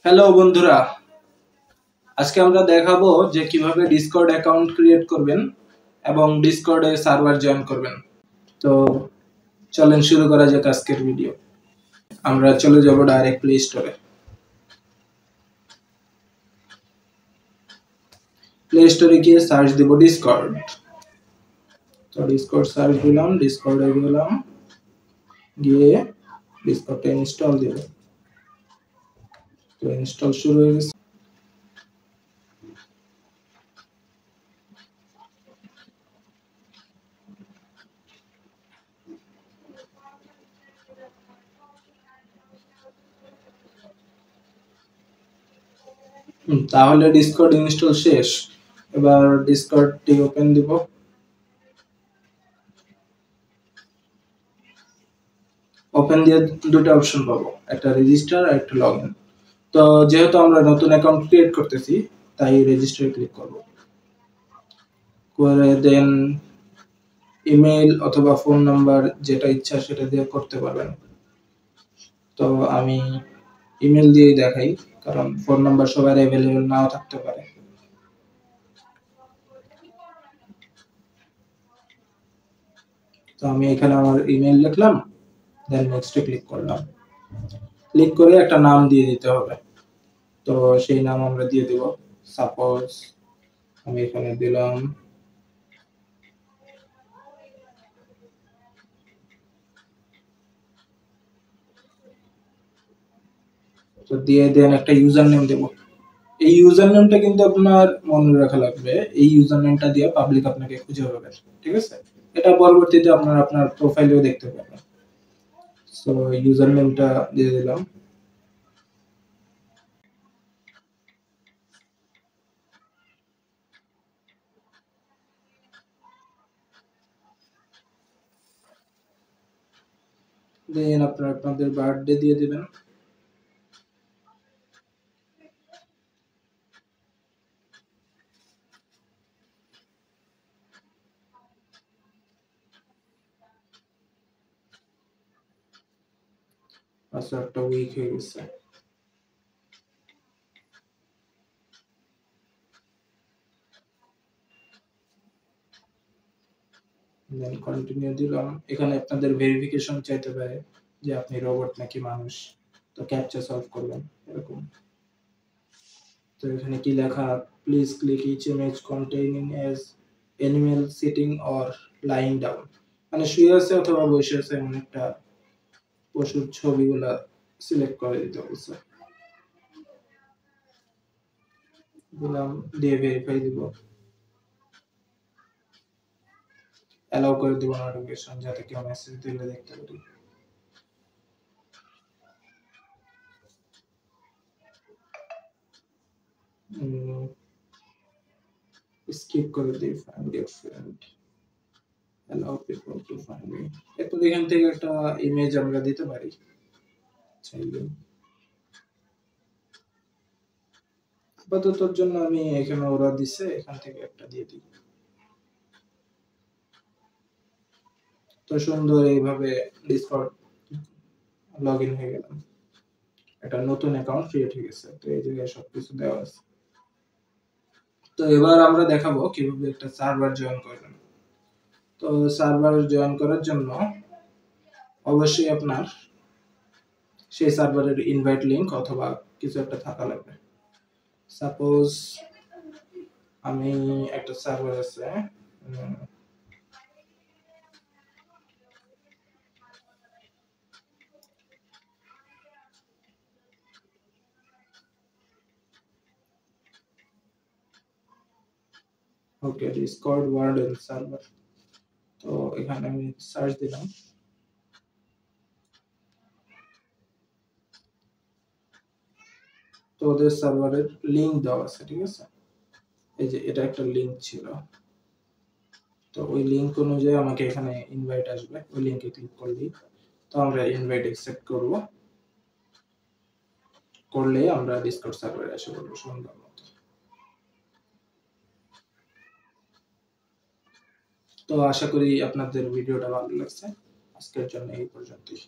Hello বন্ধুরা, আজকে আমরা দেখাবো যে কিভাবে ডিসকর্ড অ্যাকাউন্ট ক্রিয়েট করবেন এবং ডিসকর্ডে সার্ভার জয়েন করবেন। তো চলেন শুরু করা যাক আজকের ভিডিও। আমরা চলে যাব ডাইরেক্ট প্লে স্টোরে। প্লে স্টোরে গিয়ে সার্চ দেব ডিসকর্ড। তো ডিসকর্ড সার্চ দিলাম, ডিসকর্ডে গেলাম, গিয়ে ডিসকর্ডটা ইনস্টল দেব। তো ইনস্টল শুরু হয়ে গেছে। তাহলে ডিসকর্ড ইনস্টল শেষ। এবার ডিসকর্ডটি ওপেন দিব। ওপেন দিয়ে দুটো অপশন পাবো, একটা রেজিস্টার আর একটা লগইন। তো যেহেতু আমরা নতুন অ্যাকাউন্ট ক্রিয়েট করতেছি তাই রেজিস্টারে ক্লিক করব। করে দেন ইমেল অথবা ফোন নাম্বার যেটা ইচ্ছা সেটা দিয়ে করতে পারবেন। তো আমি ইমেল দিয়েই দেখাই, কারণ ফোন নাম্বার সবার অ্যাভেলেবেল নাও থাকতে পারে। তো আমি এখানে আমার ইমেল লিখলাম, দেন নেক্সটে ক্লিক করলাম। ক্লিক করে একটা নাম দিয়ে দিতে হবে। তো সেই নাম আমরা দিয়ে দেব। সাপোজ আমি এখানে দিলাম তো দিয়ে দেন একটা ইউজার নেম দেব। এই ইউজার নেমটা কিন্তু আপনার মনে রাখা লাগবে, এই ইউজার নেমটা দিয়ে পাবলিক আপনাকে খুঁজে পাবে, ঠিক আছে? এটা পরবর্তীতে আপনার আপনার প্রোফাইলেও দেখতে পাবেন। সো ইউজার নেমটা দিয়ে দিলাম। দেন আপনারা আপনাদের বার্থডে দিয়ে দিবেন। পাসওয়ার্ডটা উইক হয়ে গেছে। দেন কন্টিনিউ দিলাম। এখানে আপনাদের ভেরিফিকেশন চাইতে পারে যে আপনি রোবট নাকি মানুষ। তো ক্যাপচা সলভ করবেন এরকম। তো এখানে কি লেখা, please click each image containing as animal sitting or lying down, মানে শুয়ে আছে অথবা বসে আছে এমন একটা পশুর ছবিগুলা সিলেক্ট করে দিতে বলছে। দিলাম, দিয়ে ভেরিফাই দিব, অ্যালাউ করে দিব নোটিফিকেশন যাতে কেউ মেসেজ দিলে দেখতে পারি। স্কিপ করে দিই, find your friend, allow people to find me. এরপর এখান থেকে একটা ইমেজ আমরা দিতে পারি চাইলে। আপাততর জন্য আমি এখানে ওরা দিছে এখান থেকে একটা দিয়ে দিই। তো সুন্দর এইভাবে ডিসকর্ড লগ ইন হয়ে গেলাম। একটা নতুন অ্যাকাউন্ট ক্রিয়েট হয়ে গেছে। তো এই জায়গায় সবকিছু দেওয়া আছে। তো এবার আমরা দেখাবো কিভাবে একটা সার্ভার জয়েন করবেন। তো সার্ভার জয়েন করার জন্য অবশ্যই আপনার সেই সার্ভারের ইনভাইট লিংক অথবা কিছু একটা থাকা লাগবে। সাপোজ আমি একটা সার্ভার আছে, ওকে, ডিসকর্ড ওয়ার্ল্ড সার্ভার। তো এখানে আমি সার্চ দিলাম। তো ওদের সার্ভারের লিংক দেওয়া আছে, ঠিক আছে? এই যে এটা একটা লিংক ছিল। তো ওই লিংক অনুযায়ী আমাকে এখানে ইনভাইট আসবে, ওই লিংকে ক্লিক করলেই তো আমরা ইনভাইট অ্যাকসেপ্ট করব। করলে আমরা ডিসকর্ড সার্ভারে এসে পড়ব সুন্দর মতো। তো আশা করি আপনাদের ভিডিওটা ভালো লাগছে। আজকের জন্য এই পর্যন্তই।